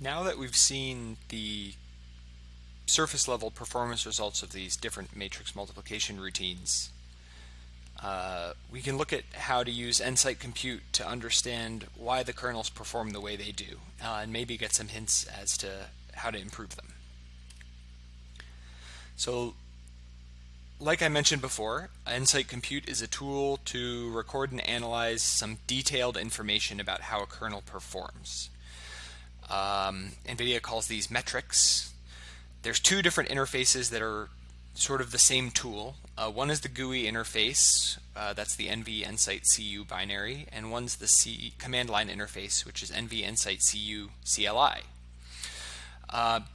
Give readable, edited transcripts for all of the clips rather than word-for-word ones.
Now that we've seen the surface level performance results of these different matrix multiplication routines, we can look at how to use Nsight compute to understand why the kernels perform the way they do, and maybe get some hints as to how to improve them. So, like I mentioned before, Nsight compute is a tool to record and analyze some detailed information about how a kernel performs. NVIDIA calls these metrics. There's two different interfaces that are sort of the same tool. One is the GUI interface, that's the NV Nsight CU binary, and one's the command line interface, which is NV Nsight CU CLI.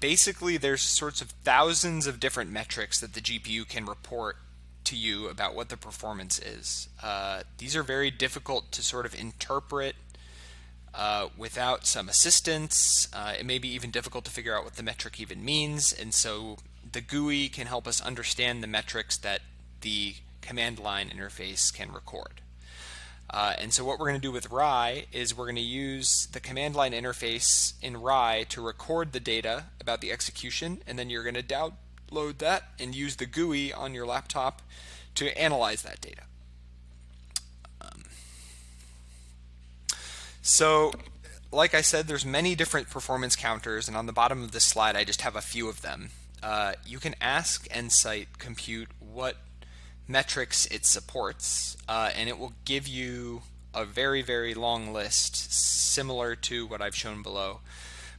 Basically, there's sorts of thousands of different metrics that the GPU can report to you about what the performance is. These are very difficult to sort of interpret without some assistance. It may be even difficult to figure out what the metric even means, and so the GUI can help us understand the metrics that the command line interface can record. And so what we're going to do with Rye is we're going to use the command line interface in Rye to record the data about the execution, and then you're going to download that and use the GUI on your laptop to analyze that data. So, like I said, there's many different performance counters, and on the bottom of this slide I just have a few of them. You can ask Nsight compute what metrics it supports, and it will give you a very, very long list similar to what I've shown below.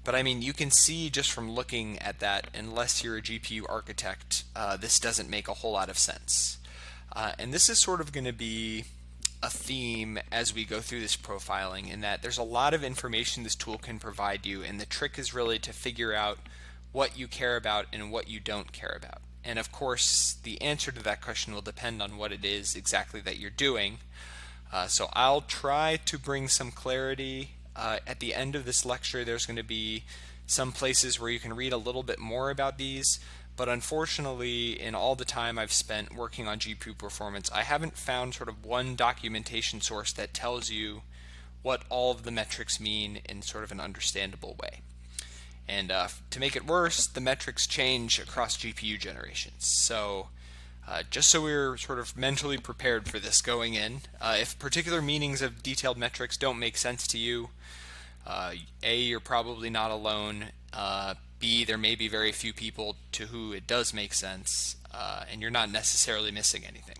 But I mean, you can see just from looking at that, unless you're a GPU architect, this doesn't make a whole lot of sense. And this is sort of going to be a theme as we go through this profiling, in that there's a lot of information this tool can provide you, and the trick is really to figure out what you care about and what you don't care about. And of course, the answer to that question will depend on what it is exactly that you're doing. So I'll try to bring some clarity. At the end of this lecture, there's going to be some places where you can read a little bit more about these. But unfortunately, in all the time I've spent working on GPU performance, I haven't found sort of one documentation source that tells you what all of the metrics mean in sort of an understandable way. And to make it worse, the metrics change across GPU generations. So just so we're sort of mentally prepared for this going in, if particular meanings of detailed metrics don't make sense to you, A, you're probably not alone. B, there may be very few people to who it does make sense, and you're not necessarily missing anything.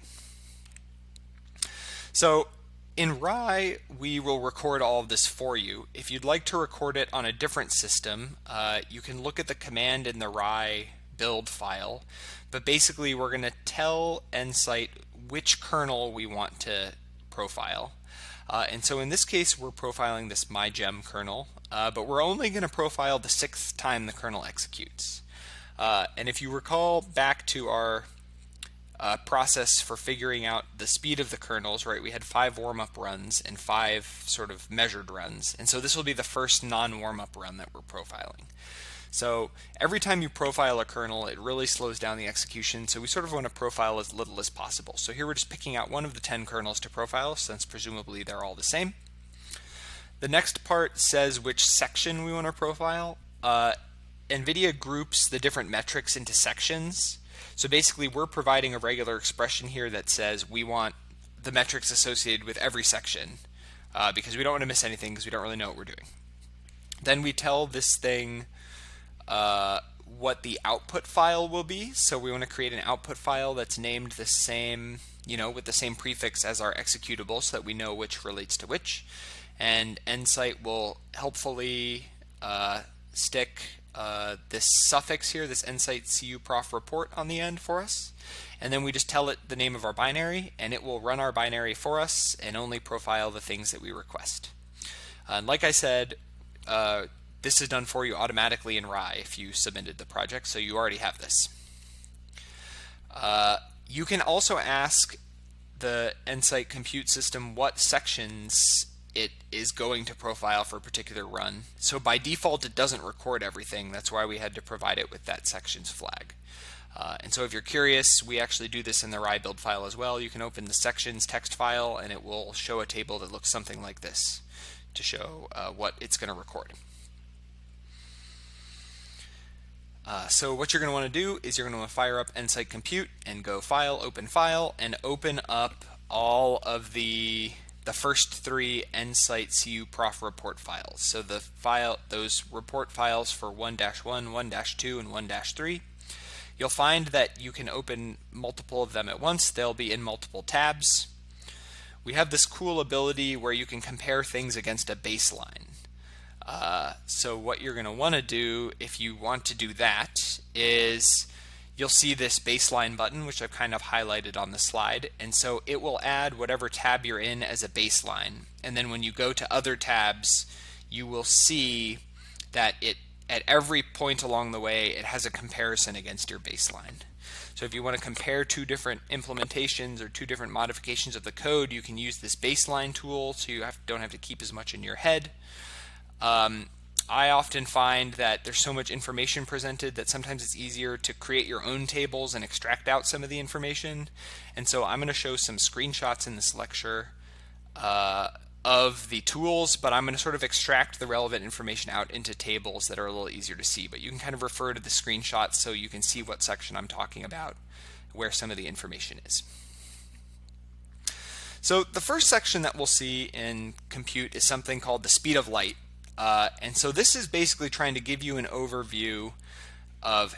So in Rye, we will record all of this for you. If you'd like to record it on a different system, you can look at the command in the Rye build file, but basically we're going to tell Nsight which kernel we want to profile. And so in this case, we're profiling this MyGem kernel, but we're only going to profile the 6th time the kernel executes. And if you recall back to our process for figuring out the speed of the kernels, right, we had 5 warm-up runs and 5 sort of measured runs. And so this will be the first non-warm-up run that we're profiling. So every time you profile a kernel, it really slows down the execution, so we sort of want to profile as little as possible. So here we're just picking out one of the 10 kernels to profile, since presumably they're all the same. The next part says which section we want to profile. NVIDIA groups the different metrics into sections. So basically we're providing a regular expression here that says we want the metrics associated with every section, because we don't want to miss anything because we don't really know what we're doing. Then we tell this thing what the output file will be. So we want to create an output file that's named the same, with the same prefix as our executable, so that we know which relates to which. And Nsight will helpfully stick this suffix here, this Nsight CUProf report on the end for us. And then we just tell it the name of our binary, and it will run our binary for us and only profile the things that we request. And like I said, this is done for you automatically in Rye if you submitted the project, so you already have this. You can also ask the Nsight compute system what sections it is going to profile for a particular run. So by default it doesn't record everything. That's why we had to provide it with that sections flag. And so if you're curious, we actually do this in the Rye build file as well. You can open the sections text file and it will show a table that looks something like this to show what it's going to record. So what you're going to want to do is you're going to want to fire up Nsight Compute and go File, and open up all of the first three Nsight CU Prof report files. So those report files for 1-1, 1-2, and 1-3. You'll find that you can open multiple of them at once. They'll be in multiple tabs. We have this cool ability where you can compare things against a baseline. So what you're going to want to do if you want to do that is you'll see this baseline button, which I've kind of highlighted on the slide, and so it will add whatever tab you're in as a baseline, and then when you go to other tabs you will see that at every point along the way it has a comparison against your baseline. So if you want to compare two different implementations or two different modifications of the code, you can use this baseline tool so you don't have to keep as much in your head. I often find that there's so much information presented that sometimes it's easier to create your own tables and extract out some of the information. And so I'm going to show some screenshots in this lecture of the tools, but I'm going to sort of extract the relevant information out into tables that are a little easier to see. But you can kind of refer to the screenshots so you can see what section I'm talking about, where some of the information is. So the first section that we'll see in compute is something called the speed of light. And so this is basically trying to give you an overview of,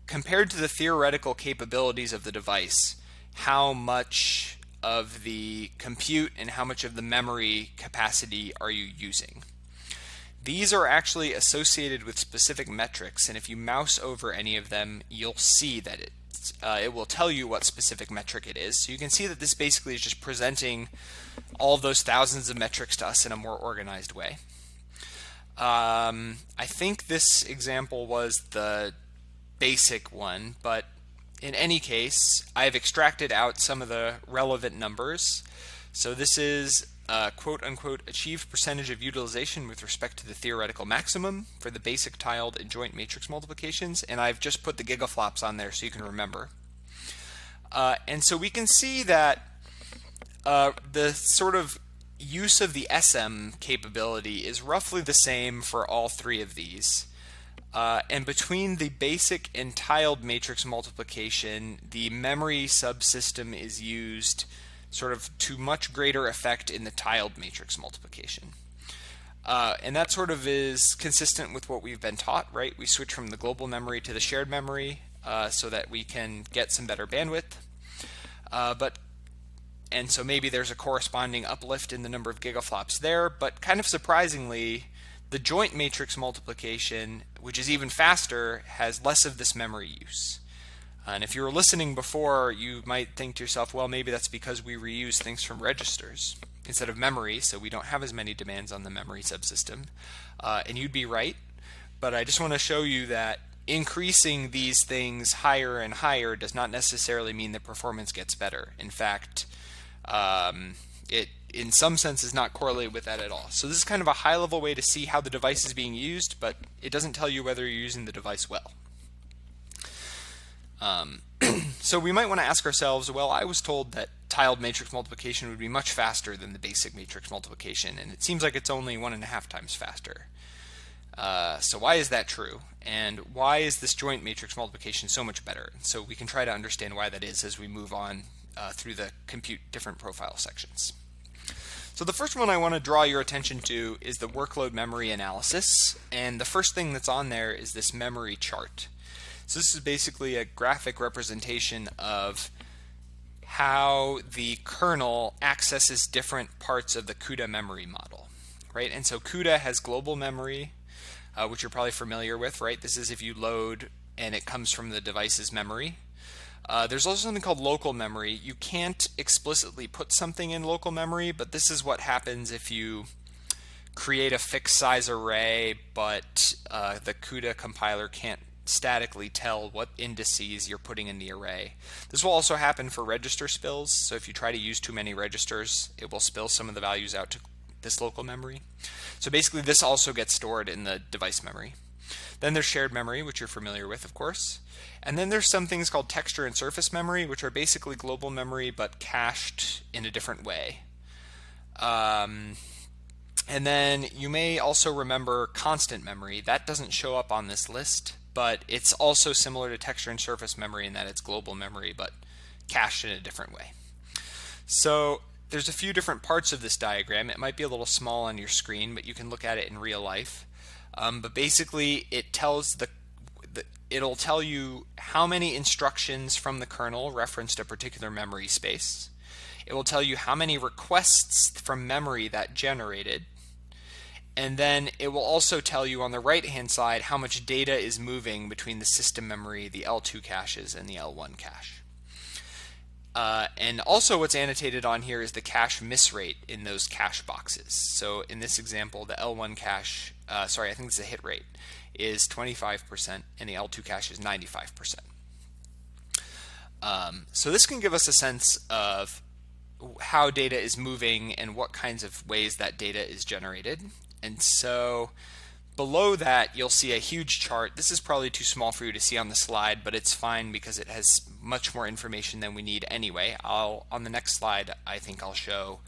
compared to the theoretical capabilities of the device, how much of the compute and how much of the memory capacity are you using. These are actually associated with specific metrics, and if you mouse over any of them, you'll see that it will tell you what specific metric it is. So you can see that this basically is just presenting all of those thousands of metrics to us in a more organized way. I think this example was the basic one, but in any case, I've extracted out some of the relevant numbers. So this is quote-unquote achieved percentage of utilization with respect to the theoretical maximum for the basic tiled and joint matrix multiplications, and I've just put the gigaflops on there so you can remember. And so we can see that the sort of use of the SM capability is roughly the same for all three of these. And between the basic and tiled matrix multiplication, the memory subsystem is used sort of to much greater effect in the tiled matrix multiplication. And that sort of is consistent with what we've been taught, right? We switch from the global memory to the shared memory so that we can get some better bandwidth. And so maybe there's a corresponding uplift in the number of gigaflops there, but kind of surprisingly, the joint matrix multiplication, which is even faster, has less of this memory use. And if you were listening before, you might think to yourself, well, maybe that's because we reuse things from registers instead of memory, so we don't have as many demands on the memory subsystem. And you'd be right, but I just want to show you that increasing these things higher and higher does not necessarily mean that performance gets better. In fact, it in some sense is not correlated with that at all. So this is kind of a high-level way to see how the device is being used, but it doesn't tell you whether you're using the device well. So we might want to ask ourselves, well, I was told that tiled matrix multiplication would be much faster than the basic matrix multiplication, and it seems like it's only 1.5 times faster. So why is that true? And why is this joint matrix multiplication so much better? So we can try to understand why that is as we move on through the compute different profile sections. So the first one I want to draw your attention to is the workload memory analysis, and the first thing that's on there is this memory chart. So this is basically a graphic representation of how the kernel accesses different parts of the CUDA memory model, right? And so CUDA has global memory, which you're probably familiar with, right? This is if you load and it comes from the device's memory. There's also something called local memory. You can't explicitly put something in local memory, but this is what happens if you create a fixed size array, but the CUDA compiler can't statically tell what indices you're putting in the array. This will also happen for register spills, so if you try to use too many registers, it will spill some of the values out to this local memory. So basically this also gets stored in the device memory. Then there's shared memory, which you're familiar with, of course. And then there's some things called texture and surface memory, which are basically global memory but cached in a different way. And then you may also remember constant memory. That doesn't show up on this list. but it's also similar to texture and surface memory in that it's global memory, but cached in a different way. So there's a few different parts of this diagram. It might be a little small on your screen, but you can look at it in real life. But basically, it'll tell you how many instructions from the kernel referenced a particular memory space. It will tell you how many requests from memory that generated. And then it will also tell you on the right-hand side how much data is moving between the system memory, the L2 caches, and the L1 cache. And also what's annotated on here is the cache miss rate in those cache boxes. So in this example, the L1 cache, I think it's the hit rate, is 25% and the L2 cache is 95%. So this can give us a sense of how data is moving and what kinds of ways that data is generated. And so below that, you'll see a huge chart. This is probably too small for you to see on the slide, but it's fine because it has much more information than we need anyway. On the next slide, I think I'll show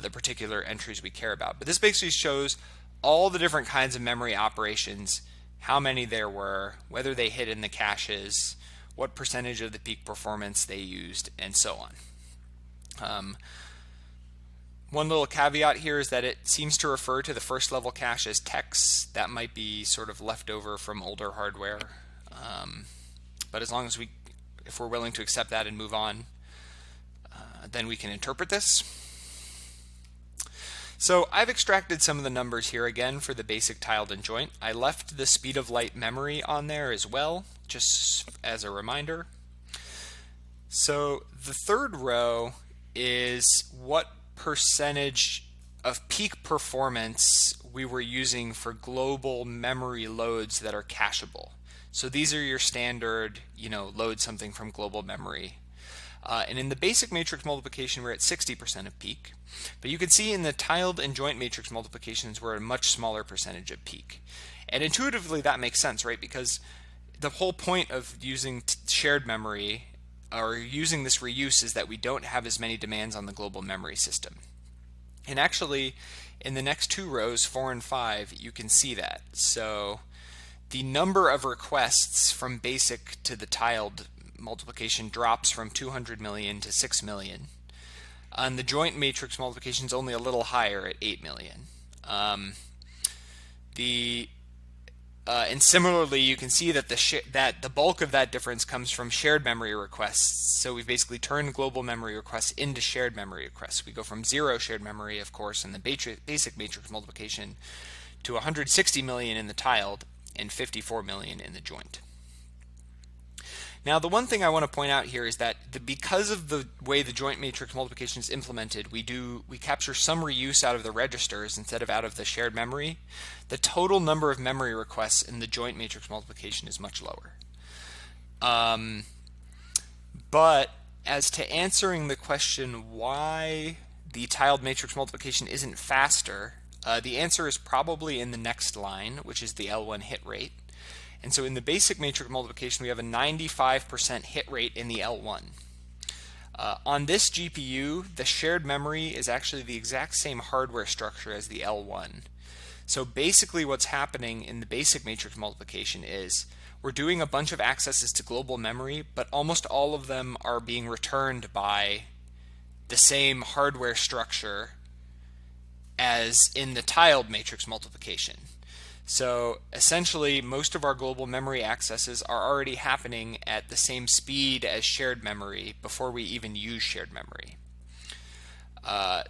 the particular entries we care about. But this basically shows all the different kinds of memory operations, how many there were, whether they hit in the caches, what percentage of the peak performance they used, and so on. One little caveat here is that it seems to refer to the first level cache as TEX. That might be sort of leftover from older hardware. But as long as if we're willing to accept that and move on, then we can interpret this. So I've extracted some of the numbers here again for the basic tiled and joint. I left the speed of light memory on there as well, just as a reminder. So the third row is what percentage of peak performance we were using for global memory loads that are cacheable. So these are your standard, load something from global memory. And in the basic matrix multiplication, we're at 60% of peak. But you can see in the tiled and joint matrix multiplications, we're at a much smaller percentage of peak. And intuitively, that makes sense, right? Because the whole point of using shared memory or using this reuse is that we don't have as many demands on the global memory system. And actually, in the next two rows, 4 and 5, you can see that. So the number of requests from basic to the tiled multiplication drops from 200 million to 6 million. On the joint matrix multiplication is only a little higher at 8 million. And similarly, you can see that the bulk of that difference comes from shared memory requests. So we've basically turned global memory requests into shared memory requests. We go from 0 shared memory, of course, in the basic matrix multiplication to 160 million in the tiled and 54 million in the joint. Now, the one thing I want to point out here is that because of the way the joint matrix multiplication is implemented, we capture some reuse out of the registers instead of out of the shared memory. The total number of memory requests in the joint matrix multiplication is much lower. But as to answering the question why the tiled matrix multiplication isn't faster, the answer is probably in the next line, which is the L1 hit rate. And so in the basic matrix multiplication, we have a 95% hit rate in the L1. On this GPU, the shared memory is actually the exact same hardware structure as the L1. So basically what's happening in the basic matrix multiplication is we're doing a bunch of accesses to global memory, but almost all of them are being returned by the same hardware structure as in the tiled matrix multiplication. So essentially, most of our global memory accesses are already happening at the same speed as shared memory before we even use shared memory.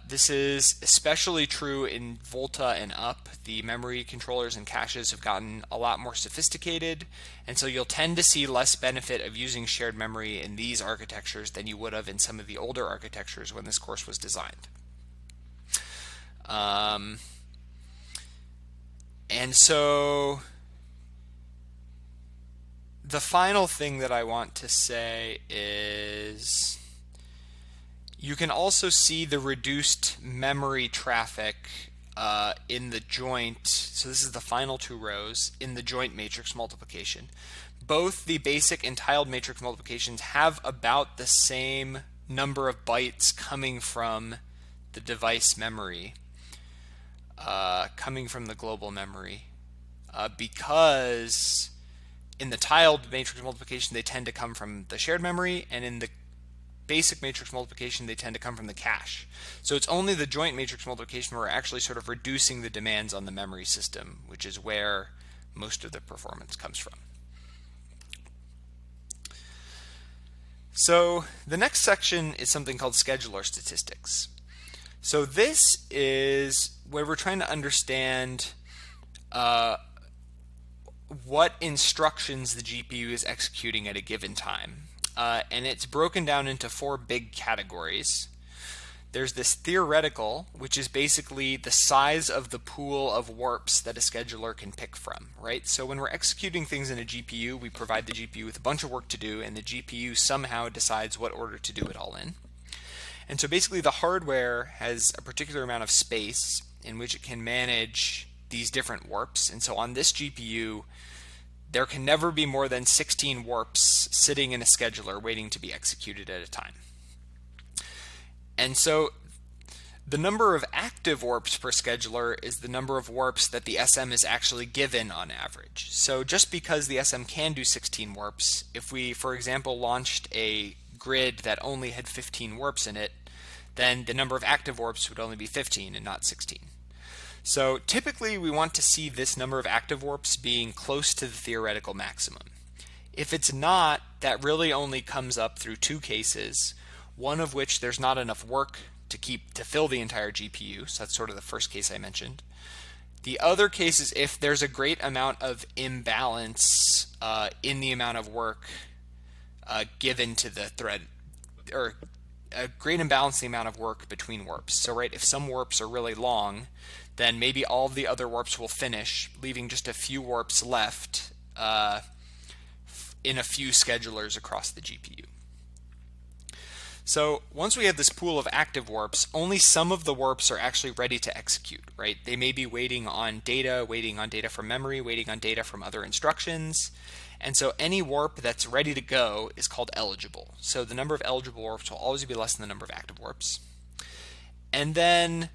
This is especially true in Volta and up. The memory controllers and caches have gotten a lot more sophisticated, and so you'll tend to see less benefit of using shared memory in these architectures than you would have in some of the older architectures when this course was designed. And so the final thing that I want to say is you can also see the reduced memory traffic in the joint. So this is the final two rows in the joint matrix multiplication. Both the basic and tiled matrix multiplications have about the same number of bytes coming from the device memory. Coming from the global memory because In the tiled matrix multiplication, they tend to come from the shared memory, and in the basic matrix multiplication, they tend to come from the cache. So it's only the joint matrix multiplication where we're actually sort of reducing the demands on the memory system, which is where most of the performance comes from. So the next section is something called scheduler statistics. So this is where we're trying to understand what instructions the GPU is executing at a given time. And it's broken down into 4 big categories. There's this theoretical, which is basically the size of the pool of warps that a scheduler can pick from, right? So when we're executing things in a GPU, we provide the GPU with a bunch of work to do, and the GPU somehow decides what order to do it all in. And so basically the hardware has a particular amount of space in which it can manage these different warps. And so on this GPU, there can never be more than 16 warps sitting in a scheduler waiting to be executed at a time. And so the number of active warps per scheduler is the number of warps that the SM is actually given on average. So just because the SM can do 16 warps, if we, for example, launched a grid that only had 15 warps in it, then the number of active warps would only be 15 and not 16. So typically we want to see this number of active warps being close to the theoretical maximum. If it's not, that really only comes up through 2 cases, one of which there's not enough work to fill the entire GPU, so that's sort of the first case I mentioned. The other case is if there's a great amount of imbalance in the amount of work given to the thread, or a great imbalance in the amount of work between warps. So right, if some warps are really long, then maybe all of the other warps will finish, leaving just a few warps left in a few schedulers across the GPU. So once we have this pool of active warps, only some of the warps are actually ready to execute, right? They may be waiting on data from memory, waiting on data from other instructions. And so any warp that's ready to go is called eligible. So the number of eligible warps will always be less than the number of active warps. And then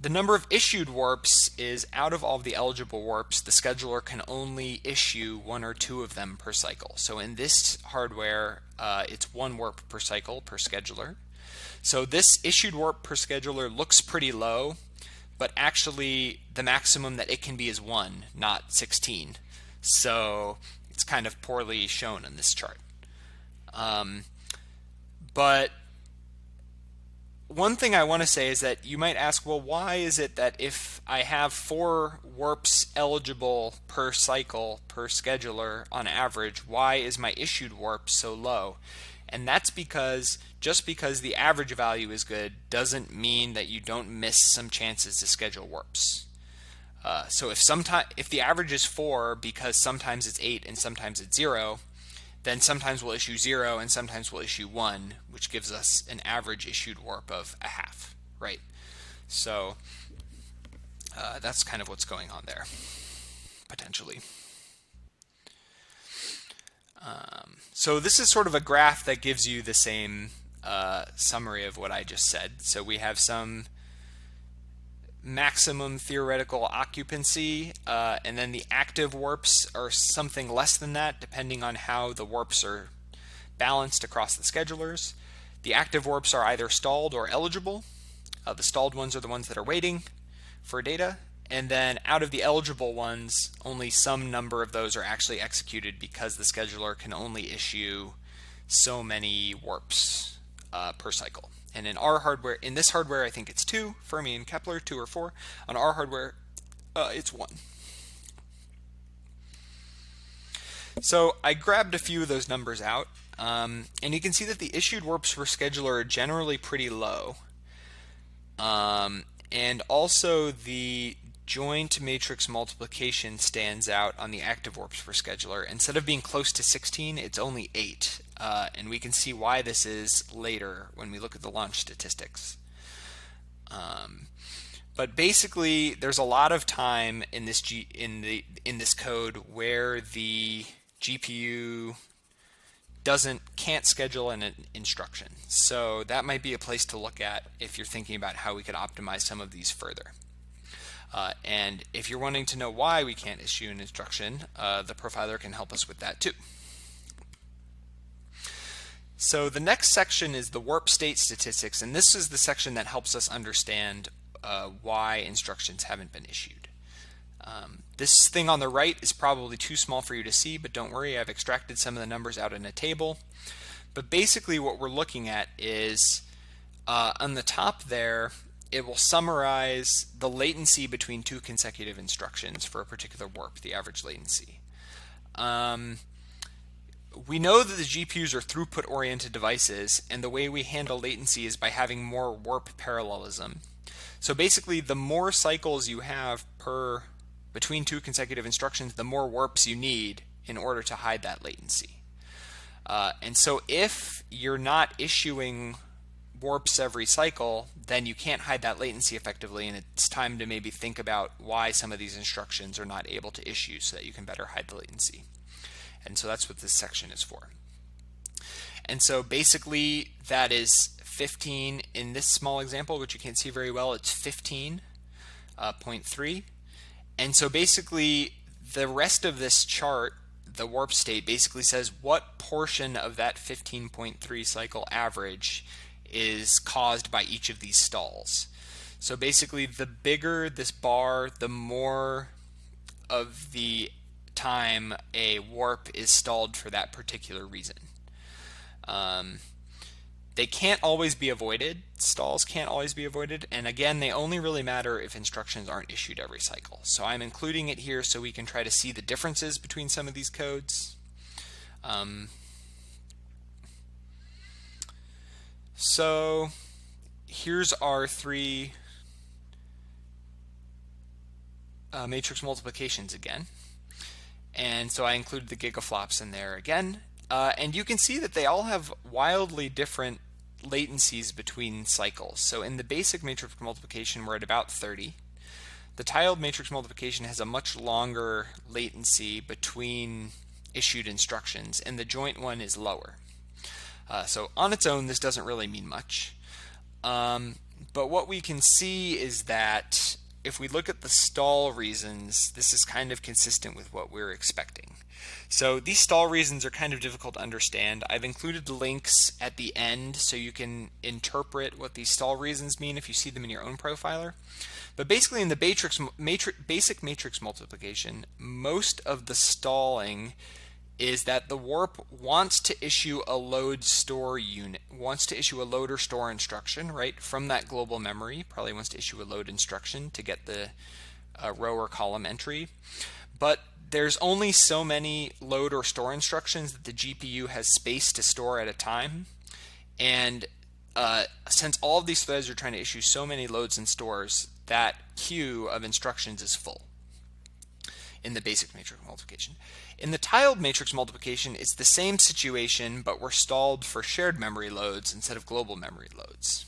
the number of issued warps is out of all of the eligible warps, the scheduler can only issue 1 or 2 of them per cycle. So in this hardware, it's 1 warp per cycle per scheduler. So this issued warp per scheduler looks pretty low, but actually the maximum that it can be is 1, not 16. So it's kind of poorly shown on this chart. But one thing I want to say is that you might ask, well, why is it that if I have 4 warps eligible per cycle per scheduler on average, why is my issued warp so low? And that's because just because the average value is good doesn't mean that you don't miss some chances to schedule warps. So if the average is 4 because sometimes it's 8 and sometimes it's 0, then sometimes we'll issue 0 and sometimes we'll issue 1, which gives us an average issued warp of a half, right? So that's kind of what's going on there, potentially. So this is sort of a graph that gives you the same summary of what I just said. So we have some maximum theoretical occupancy, and then the active warps are something less than that, depending on how the warps are balanced across the schedulers. The active warps are either stalled or eligible. The stalled ones are the ones that are waiting for data, and then out of the eligible ones, only some number of those are actually executed because the scheduler can only issue so many warps per cycle. And in this hardware, I think it's 2, Fermi and Kepler, 2 or 4. On our hardware, it's 1. So I grabbed a few of those numbers out, and you can see that the issued warps per scheduler are generally pretty low. And also the joint matrix multiplication stands out on the active warps per scheduler. Instead of being close to 16, it's only 8. And we can see why this is later when we look at the launch statistics. But basically, there's a lot of time in this code where the GPU can't schedule an instruction. So that might be a place to look at if you're thinking about how we could optimize some of these further. And if you're wanting to know why we can't issue an instruction, the profiler can help us with that too. So the next section is the warp state statistics, and this is the section that helps us understand why instructions haven't been issued. This thing on the right is probably too small for you to see, but don't worry, I've extracted some of the numbers out in a table. But basically what we're looking at is on the top there, it will summarize the latency between two consecutive instructions for a particular warp, the average latency. We know that the GPUs are throughput-oriented devices, and the way we handle latency is by having more warp parallelism. So basically, the more cycles you have between two consecutive instructions, the more warps you need in order to hide that latency. And so if you're not issuing warps every cycle, then you can't hide that latency effectively, and it's time to maybe think about why some of these instructions are not able to issue so that you can better hide the latency. And so that's what this section is for. And so basically that is 15 in this small example, which you can't see very well. It's 15.3. And so basically the rest of this chart, the warp state, basically says what portion of that 15.3 cycle average is caused by each of these stalls. So basically the bigger this bar, the more of the time a warp is stalled for that particular reason. They can't always be avoided. Stalls can't always be avoided, and again, they only really matter if instructions aren't issued every cycle. So I'm including it here so we can try to see the differences between some of these codes. So here's our three matrix multiplications again. And so I included the gigaflops in there again. And you can see that they all have wildly different latencies between cycles. So in the basic matrix multiplication, we're at about 30. The tiled matrix multiplication has a much longer latency between issued instructions, and the joint one is lower. So on its own, this doesn't really mean much. But what we can see is that if we look at the stall reasons, this is kind of consistent with what we're expecting. So these stall reasons are kind of difficult to understand. I've included the links at the end so you can interpret what these stall reasons mean if you see them in your own profiler. But basically in the basic matrix multiplication, most of the stalling is that the warp wants to issue a load store unit, wants to issue a load or store instruction, right, from that global memory, probably wants to issue a load instruction to get the row or column entry. But there's only so many load or store instructions that the GPU has space to store at a time. And since all of these threads are trying to issue so many loads and stores, that queue of instructions is full in the basic matrix multiplication. In the tiled matrix multiplication, it's the same situation, but we're stalled for shared memory loads instead of global memory loads.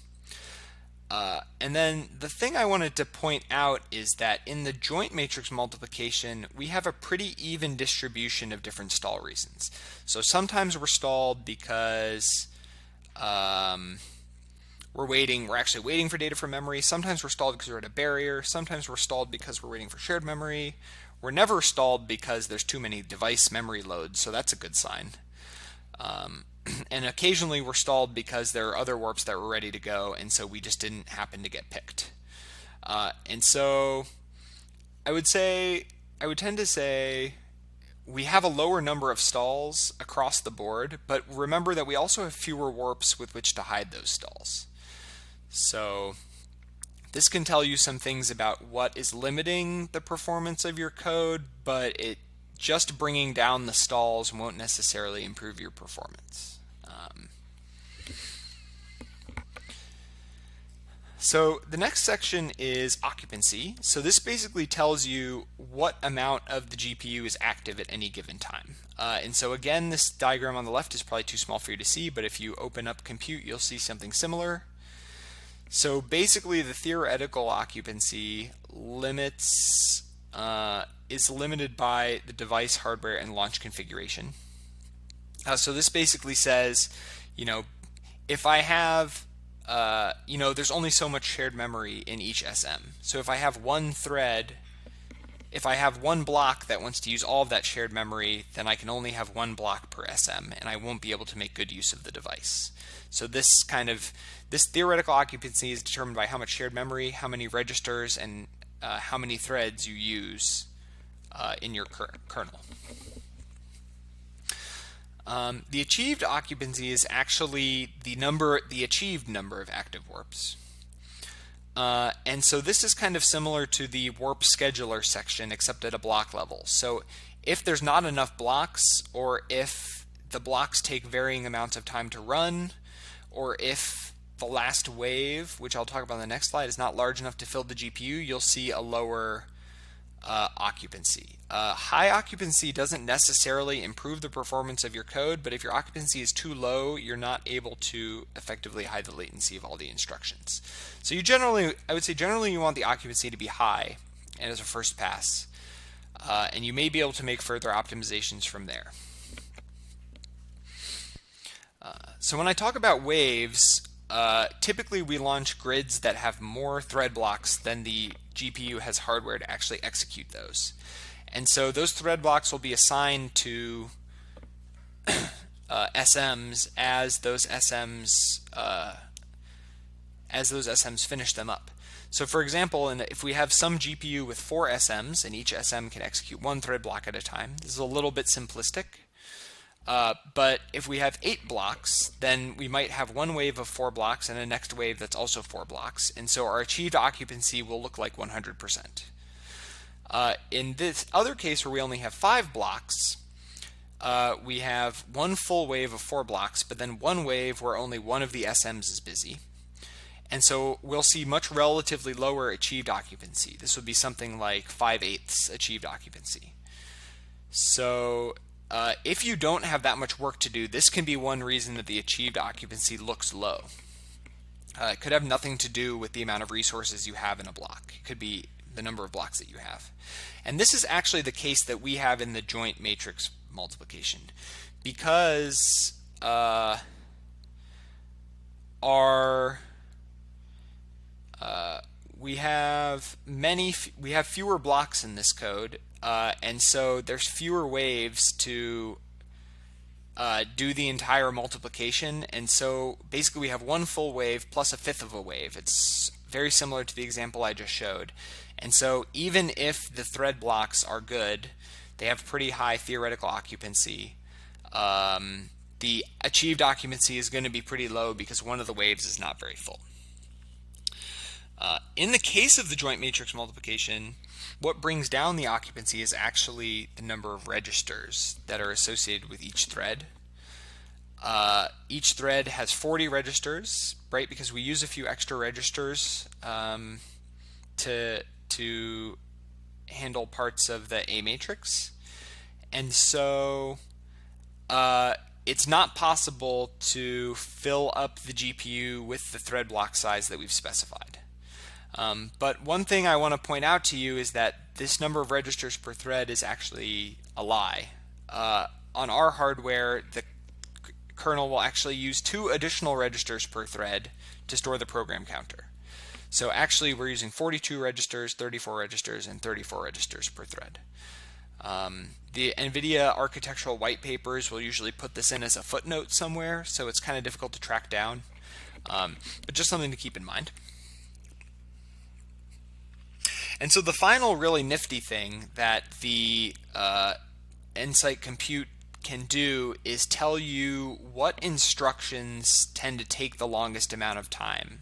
And then the thing I wanted to point out is that in the joint matrix multiplication, we have a pretty even distribution of different stall reasons. So sometimes we're stalled because we're actually waiting for data from memory. Sometimes we're stalled because we're at a barrier. Sometimes we're stalled because we're waiting for shared memory. We're never stalled because there's too many device memory loads, so that's a good sign. And occasionally we're stalled because there are other warps that were ready to go, and so we just didn't happen to get picked. And so I would tend to say we have a lower number of stalls across the board, but remember that we also have fewer warps with which to hide those stalls. So this can tell you some things about what is limiting the performance of your code, but just bringing down the stalls won't necessarily improve your performance. So the next section is occupancy. So this basically tells you what amount of the GPU is active at any given time. And so again, this diagram on the left is probably too small for you to see, but if you open up compute, you'll see something similar. So basically the theoretical occupancy limits is limited by the device hardware and launch configuration. So this basically says, if I have there's only so much shared memory in each SM. So if I have one thread, if I have one block that wants to use all of that shared memory, then I can only have one block per SM, and I won't be able to make good use of the device. So this theoretical occupancy is determined by how much shared memory, how many registers, and how many threads you use in your kernel. The achieved occupancy is actually the achieved number of active warps. And so this is kind of similar to the warp scheduler section, except at a block level. So if there's not enough blocks, or if the blocks take varying amounts of time to run, or if the last wave, which I'll talk about on the next slide, is not large enough to fill the GPU, you'll see a lower occupancy. High occupancy doesn't necessarily improve the performance of your code, but if your occupancy is too low, you're not able to effectively hide the latency of all the instructions. So I would say generally you want the occupancy to be high and as a first pass, and you may be able to make further optimizations from there. So when I talk about waves, typically we launch grids that have more thread blocks than the GPU has hardware to actually execute those. And so those thread blocks will be assigned to SMs as those SMs finish them up. So for example, if we have some GPU with 4 SMs and each SM can execute one thread block at a time, this is a little bit simplistic. But if we have 8 blocks, then we might have one wave of 4 blocks and a next wave that's also 4 blocks. And so our achieved occupancy will look like 100%. In this other case where we only have 5 blocks, we have one full wave of 4 blocks, but then one wave where only one of the SMs is busy. And so we'll see much relatively lower achieved occupancy. This would be something like 5/8 achieved occupancy. So if you don't have that much work to do, this can be one reason that the achieved occupancy looks low. It could have nothing to do with the amount of resources you have in a block. It could be the number of blocks that you have. And this is actually the case that we have in the joint matrix multiplication, because we have fewer blocks in this code, and so there's fewer waves to do the entire multiplication. And so basically we have one full wave plus 1/5 of a wave. It's very similar to the example I just showed. And so even if the thread blocks are good, they have pretty high theoretical occupancy, the achieved occupancy is going to be pretty low because one of the waves is not very full. In the case of the joint matrix multiplication, what brings down the occupancy is actually the number of registers that are associated with each thread. Each thread has 40 registers, right? Because we use a few extra registers to handle parts of the A matrix. And so it's not possible to fill up the GPU with the thread block size that we've specified. But one thing I want to point out to you is that this number of registers per thread is actually a lie. On our hardware, the kernel will actually use 2 additional registers per thread to store the program counter. So actually we're using 42 registers, 34 registers, and 34 registers per thread. The NVIDIA architectural white papers will usually put this in as a footnote somewhere, so it's kind of difficult to track down, but just something to keep in mind. And so the final really nifty thing that the Nsight compute can do is tell you what instructions tend to take the longest amount of time.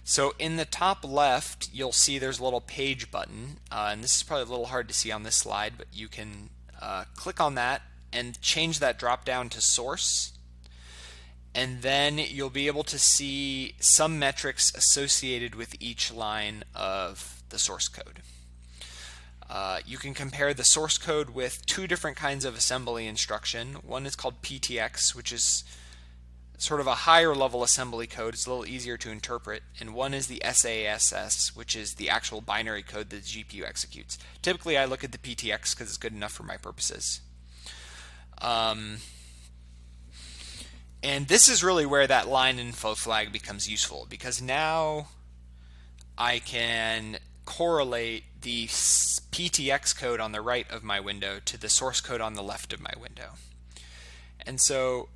So in the top left, you'll see there's a little page button, and this is probably a little hard to see on this slide, but you can click on that and change that drop down to source. And then you'll be able to see some metrics associated with each line of the source code. You can compare the source code with 2 different kinds of assembly instruction. One is called PTX, which is sort of a higher level assembly code. It's a little easier to interpret. And one is the SASS, which is the actual binary code that the GPU executes. Typically I look at the PTX because it's good enough for my purposes. And this is really where that line info flag becomes useful, because now I can correlate the PTX code on the right of my window to the source code on the left of my window. And so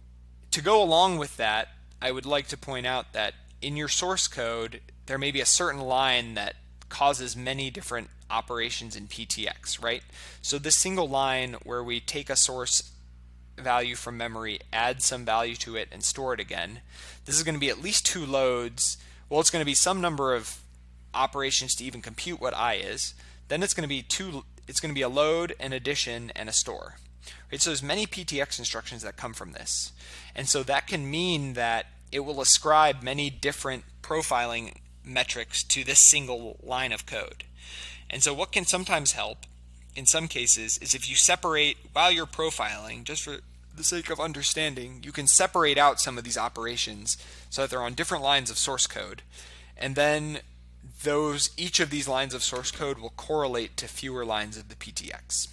to go along with that, I would like to point out that in your source code, there may be a certain line that causes many different operations in PTX, right? So this single line where we take a source value from memory, add some value to it, and store it again, this is going to be at least 2 loads. Well, it's going to be some number of operations to even compute what I is. Then it's going to be a load, an addition, and a store. Right? So there's many PTX instructions that come from this. And so that can mean that it will ascribe many different profiling metrics to this single line of code. And so what can sometimes help in some cases is if you separate, while you're profiling, just for the sake of understanding, you can separate out some of these operations so that they're on different lines of source code. And then each of these lines of source code will correlate to fewer lines of the PTX.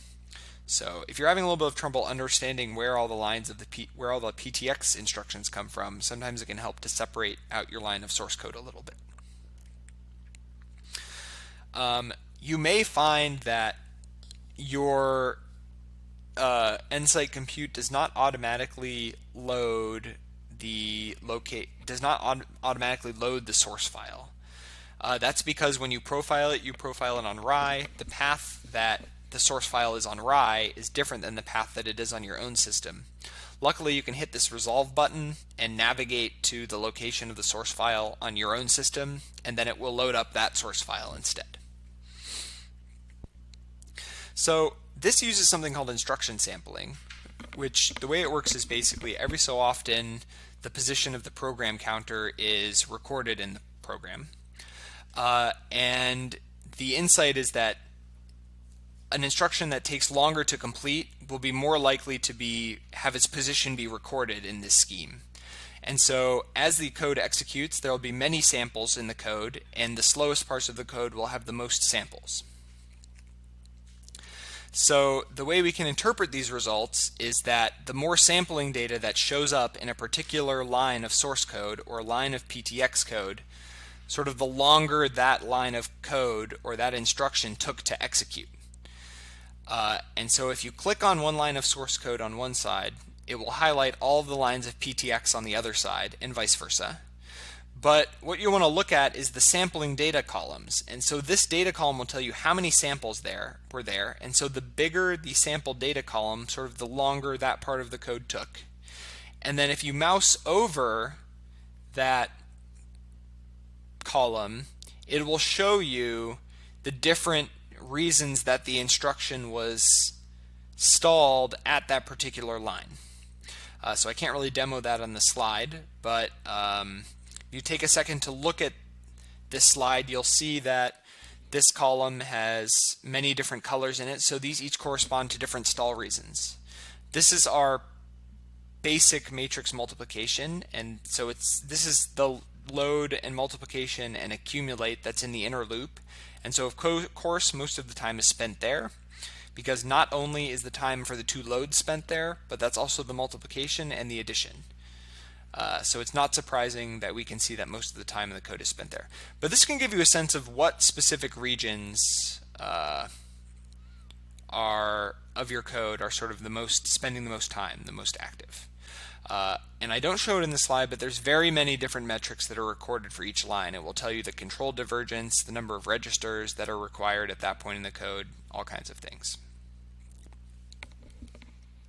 So if you're having a little bit of trouble understanding where all the lines of where all the PTX instructions come from, sometimes it can help to separate out your line of source code a little bit. You may find that your Nsight compute does not automatically load the source file. That's because when you profile it on Rai. The path that the source file is on Rai is different than the path that it is on your own system. Luckily, you can hit this resolve button and navigate to the location of the source file on your own system, and then it will load up that source file instead. So this uses something called instruction sampling, which the way it works is basically every so often the position of the program counter is recorded in the program. And the insight is that an instruction that takes longer to complete will be more likely to have its position be recorded in this scheme. And so as the code executes, there will be many samples in the code, and the slowest parts of the code will have the most samples. So the way we can interpret these results is that the more sampling data that shows up in a particular line of source code or line of PTX code, sort of the longer that line of code or that instruction took to execute. And so if you click on one line of source code on one side, it will highlight all of the lines of PTX on the other side, and vice versa. But what you want to look at is the sampling data columns. And so this data column will tell you how many samples were there. And so the bigger the sample data column, sort of the longer that part of the code took. And then if you mouse over that column, it will show you the different reasons that the instruction was stalled at that particular line. So I can't really demo that on the slide, but if you take a second to look at this slide, you'll see that this column has many different colors in it, so these each correspond to different stall reasons. This is our basic matrix multiplication, and so this is the load and multiplication and accumulate that's in the inner loop. And so of course most of the time is spent there, because not only is the time for the 2 loads spent there, but that's also the multiplication and the addition. So it's not surprising that we can see that most of the time in the code is spent there. But this can give you a sense of what specific regions of your code are sort of spending the most time, the most active. And I don't show it in the slide, but there's very many different metrics that are recorded for each line. It will tell you the control divergence, the number of registers that are required at that point in the code, all kinds of things.